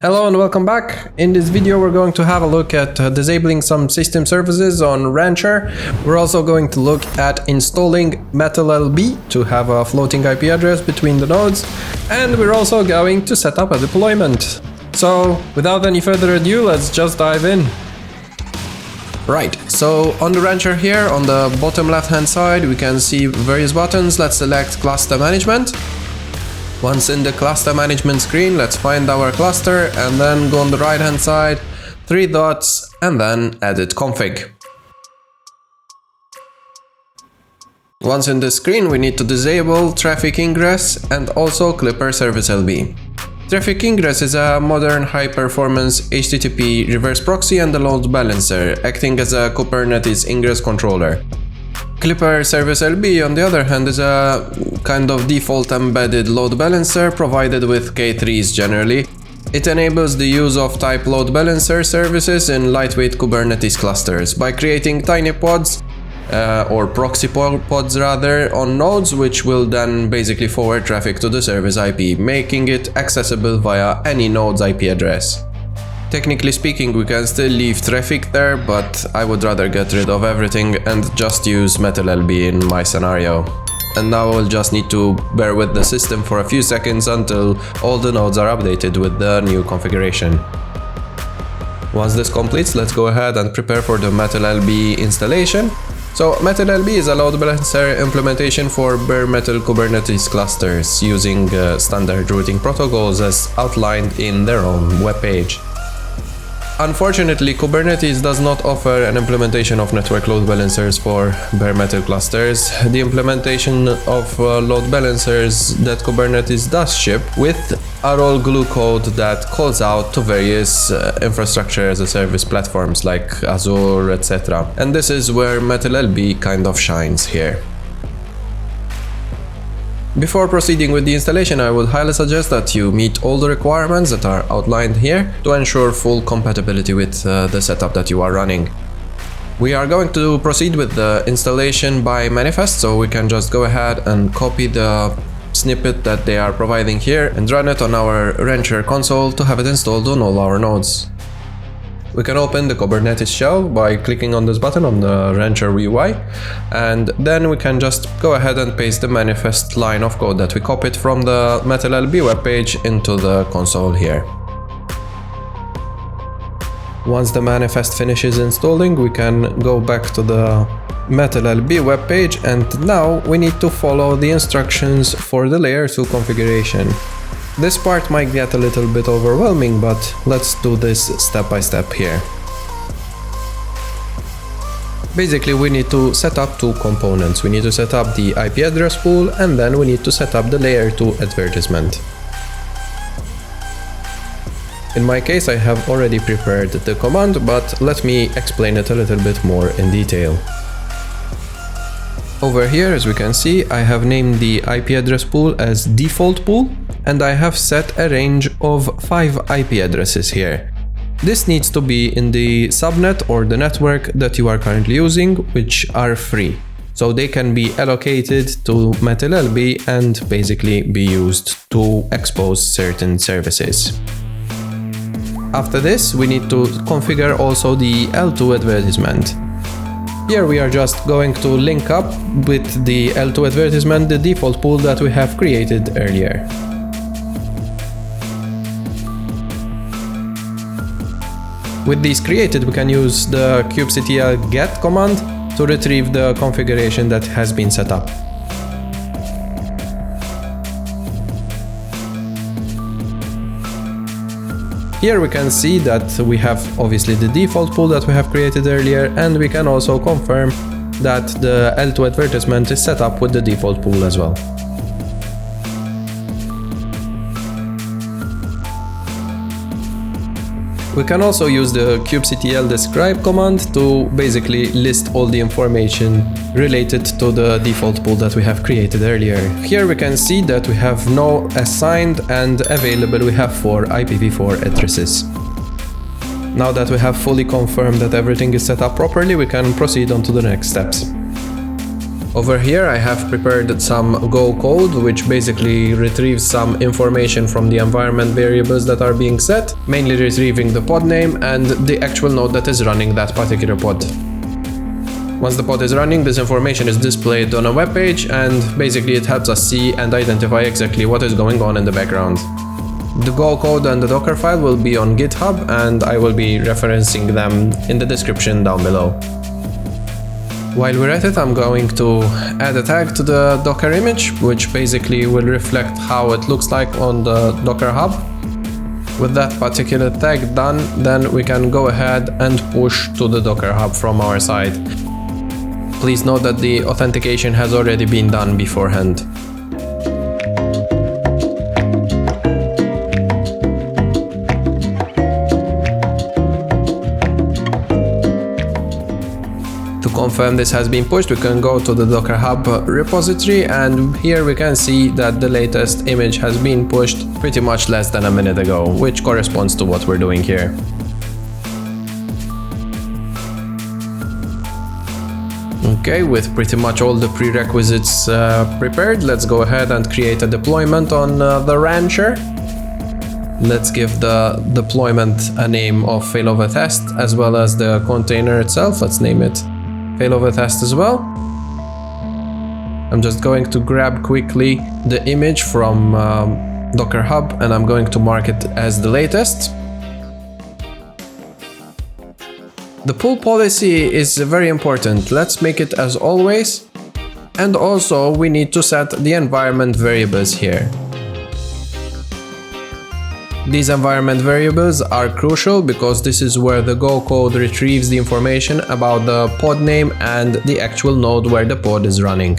Hello and welcome back. In this video we're going to have a look at disabling some system services on Rancher. We're also going to look at installing MetalLB to have a floating IP address between the nodes, and we're also going to set up a deployment. So without any further ado, let's just dive in. Right, so on the Rancher here, on the bottom left hand side, we can see various buttons. Let's select cluster management. Once in the cluster management screen, let's find our cluster and then go on the right hand side, 3 dots, and then edit config. Once in the screen, we need to disable Traefik ingress and also Klipper ServiceLB. Traefik ingress is a modern high-performance HTTP reverse proxy and a load balancer, acting as a Kubernetes ingress controller. Klipper ServiceLB, on the other hand, is a kind of default embedded load balancer provided with K3s generally. It enables the use of type load balancer services in lightweight Kubernetes clusters by creating tiny pods, or proxy pods rather, on nodes, which will then basically forward traffic to the service IP, making it accessible via any node's IP address. Technically speaking, we can still leave Traefik there, but I would rather get rid of everything and just use MetalLB in my scenario. And now we'll just need to bear with the system for a few seconds until all the nodes are updated with the new configuration. Once this completes, let's go ahead and prepare for the MetalLB installation. So MetalLB is a load balancer implementation for bare metal Kubernetes clusters using standard routing protocols as outlined in their own webpage. Unfortunately, Kubernetes does not offer an implementation of network load balancers for bare metal clusters. The implementation of load balancers that Kubernetes does ship with are all glue code that calls out to various infrastructure as a service platforms like Azure, etc. And this is where MetalLB kind of shines here. Before proceeding with the installation, I would highly suggest that you meet all the requirements that are outlined here to ensure full compatibility with the setup that you are running. We are going to proceed with the installation by manifest, so we can just go ahead and copy the snippet that they are providing here and run it on our Rancher console to have it installed on all our nodes. We can open the Kubernetes shell by clicking on this button on the Rancher UI, and then we can just go ahead and paste the manifest line of code that we copied from the MetalLB webpage into the console here. Once the manifest finishes installing, we can go back to the MetalLB webpage, and now we need to follow the instructions for the layer 2 configuration. This part might get a little bit overwhelming, but let's do this step by step here. Basically, we need to set up 2 components. We need to set up the IP address pool, and then we need to set up the layer 2 advertisement. In my case, I have already prepared the command, but let me explain it a little bit more in detail. Over here, as we can see, I have named the IP address pool as default pool, and I have set a range of 5 IP addresses here. This needs to be in the subnet or the network that you are currently using, which are free. So they can be allocated to MetalLB and basically be used to expose certain services. After this, we need to configure also the L2 advertisement. Here we are just going to link up with the L2 advertisement the default pool that we have created earlier. With these created, we can use the kubectl get command to retrieve the configuration that has been set up. Here we can see that we have obviously the default pool that we have created earlier, and we can also confirm that the L2 advertisement is set up with the default pool as well. We can also use the kubectl describe command to basically list all the information related to the default pool that we have created earlier. Here we can see that we have no assigned and available we have 4 IPv4 addresses. Now that we have fully confirmed that everything is set up properly, we can proceed on to the next steps. Over here I have prepared some Go code, which basically retrieves some information from the environment variables that are being set, mainly retrieving the pod name and the actual node that is running that particular pod. Once the pod is running, this information is displayed on a web page, and basically it helps us see and identify exactly what is going on in the background. The Go code and the Docker file will be on GitHub, and I will be referencing them in the description down below. While we're at it, I'm going to add a tag to the Docker image, which basically will reflect how it looks like on the Docker Hub. With that particular tag done, then we can go ahead and push to the Docker Hub from our side. Please note that the authentication has already been done beforehand. To confirm this has been pushed, we can go to the Docker Hub repository, and here we can see that the latest image has been pushed pretty much less than a minute ago, which corresponds to what we're doing here. Okay, with pretty much all the prerequisites prepared, let's go ahead and create a deployment on the Rancher. Let's give the deployment a name of Failover test, as well as the container itself. Let's name it Failover test as well. I'm just going to grab quickly the image from Docker Hub, and I'm going to mark it as the latest. The pull policy is very important. Let's make it as always. And also we need to set the environment variables here. These environment variables are crucial because this is where the Go code retrieves the information about the pod name and the actual node where the pod is running.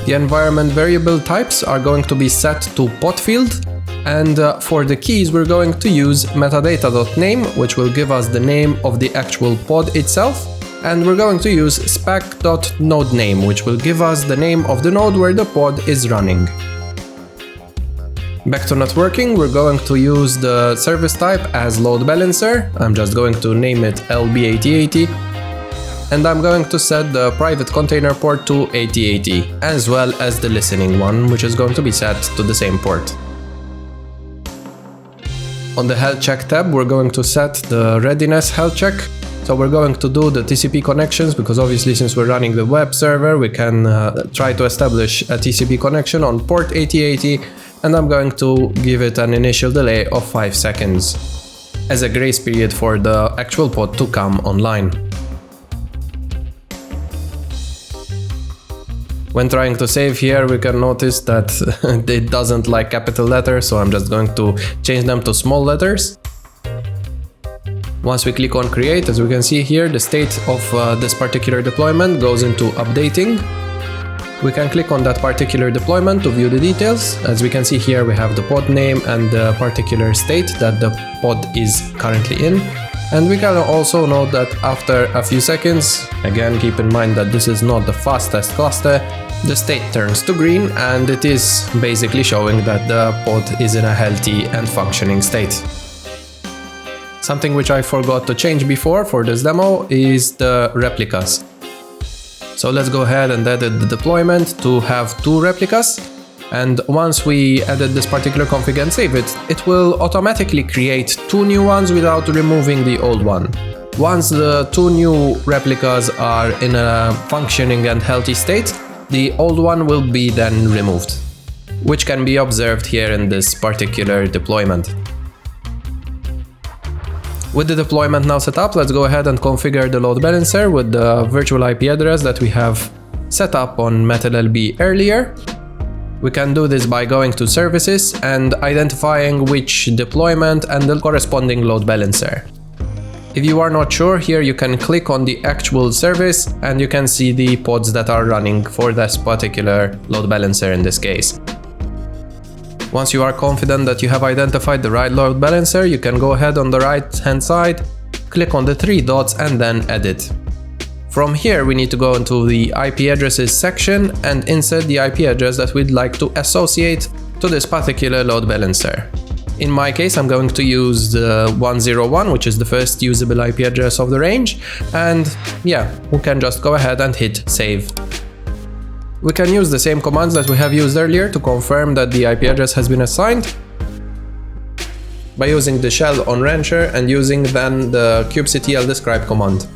The environment variable types are going to be set to pod field, and for the keys we're going to use metadata.name, which will give us the name of the actual pod itself, and we're going to use spec.nodename, which will give us the name of the node where the pod is running. Back to networking, we're going to use the service type as LoadBalancer. I'm just going to name it LB8080. And I'm going to set the private container port to 8080, as well as the listening one, which is going to be set to the same port. On the health check tab, we're going to set the readiness health check. So we're going to do the TCP connections, because obviously since we're running the web server, we can try to establish a TCP connection on port 8080, and I'm going to give it an initial delay of 5 seconds as a grace period for the actual pod to come online. When trying to save here, we can notice that it doesn't like capital letters, so I'm just going to change them to small letters. Once we click on create, as we can see here, the state of this particular deployment goes into updating. We can click on that particular deployment to view the details. As we can see here, we have the pod name and the particular state that the pod is currently in. And we can also note that after a few seconds, again keep in mind that this is not the fastest cluster, the state turns to green, and it is basically showing that the pod is in a healthy and functioning state. Something which I forgot to change before for this demo is the replicas. So let's go ahead and edit the deployment to have 2 replicas. And once we edit this particular config and save it, it will automatically create 2 new ones without removing the old one. Once the 2 new replicas are in a functioning and healthy state, the old one will be then removed, which can be observed here in this particular deployment. With the deployment now set up, let's go ahead and configure the load balancer with the virtual IP address that we have set up on MetalLB earlier. We can do this by going to services and identifying which deployment and the corresponding load balancer. If you are not sure, here you can click on the actual service and you can see the pods that are running for this particular load balancer in this case. Once you are confident that you have identified the right load balancer, you can go ahead on the right hand side, click on the 3 dots and then edit. From here we need to go into the IP addresses section and insert the IP address that we'd like to associate to this particular load balancer. In my case, I'm going to use the 101, which is the first usable IP address of the range. And yeah, we can just go ahead and hit save. We can use the same commands that we have used earlier to confirm that the IP address has been assigned by using the shell on rancher and using then the kubectl describe command.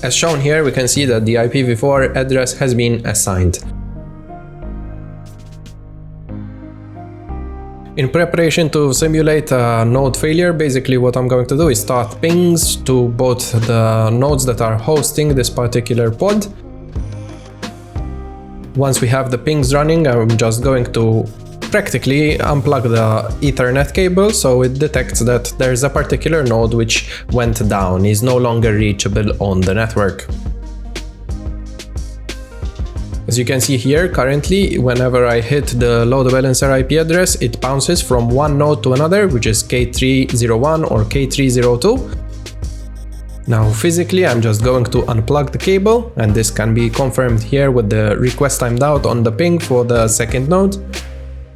As shown here, we can see that the IPv4 address has been assigned. In preparation to simulate a node failure, basically what I'm going to do is start pings to both the nodes that are hosting this particular pod. Once we have the pings running, I'm just going to practically unplug the Ethernet cable so it detects that there's a particular node which went down, is no longer reachable on the network. As you can see here, currently, whenever I hit the LoadBalancer IP address, it bounces from one node to another, which is K301 or K302. Now, physically, I'm just going to unplug the cable, and this can be confirmed here with the request timed out on the ping for the second node.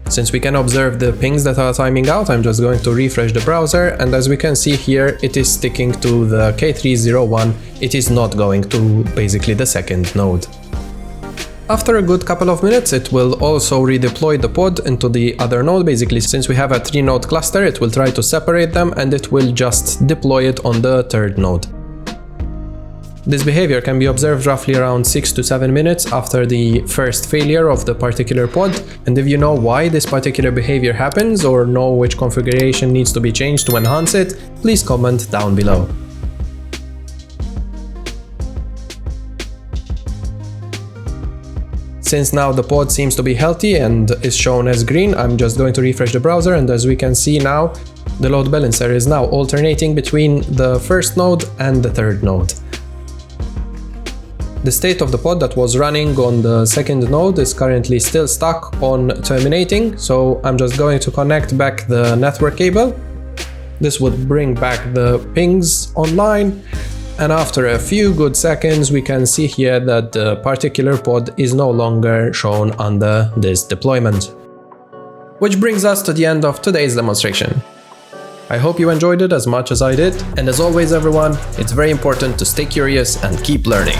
Since we can observe the pings that are timing out, I'm just going to refresh the browser, and as we can see here, it is sticking to the K301. It is not going to basically the second node. After a good couple of minutes, it will also redeploy the pod into the other node. Basically, since we have a 3-node cluster, it will try to separate them and it will just deploy it on the third node. This behavior can be observed roughly around 6 to 7 minutes after the first failure of the particular pod. And if you know why this particular behavior happens or know which configuration needs to be changed to enhance it, please comment down below. Since now the pod seems to be healthy and is shown as green, I'm just going to refresh the browser, and as we can see now, the load balancer is now alternating between the first node and the third node. The state of the pod that was running on the second node is currently still stuck on terminating, so I'm just going to connect back the network cable. This would bring back the pings online. And after a few good seconds, we can see here that the particular pod is no longer shown under this deployment. Which brings us to the end of today's demonstration. I hope you enjoyed it as much as I did, and as always everyone, it's very important to stay curious and keep learning.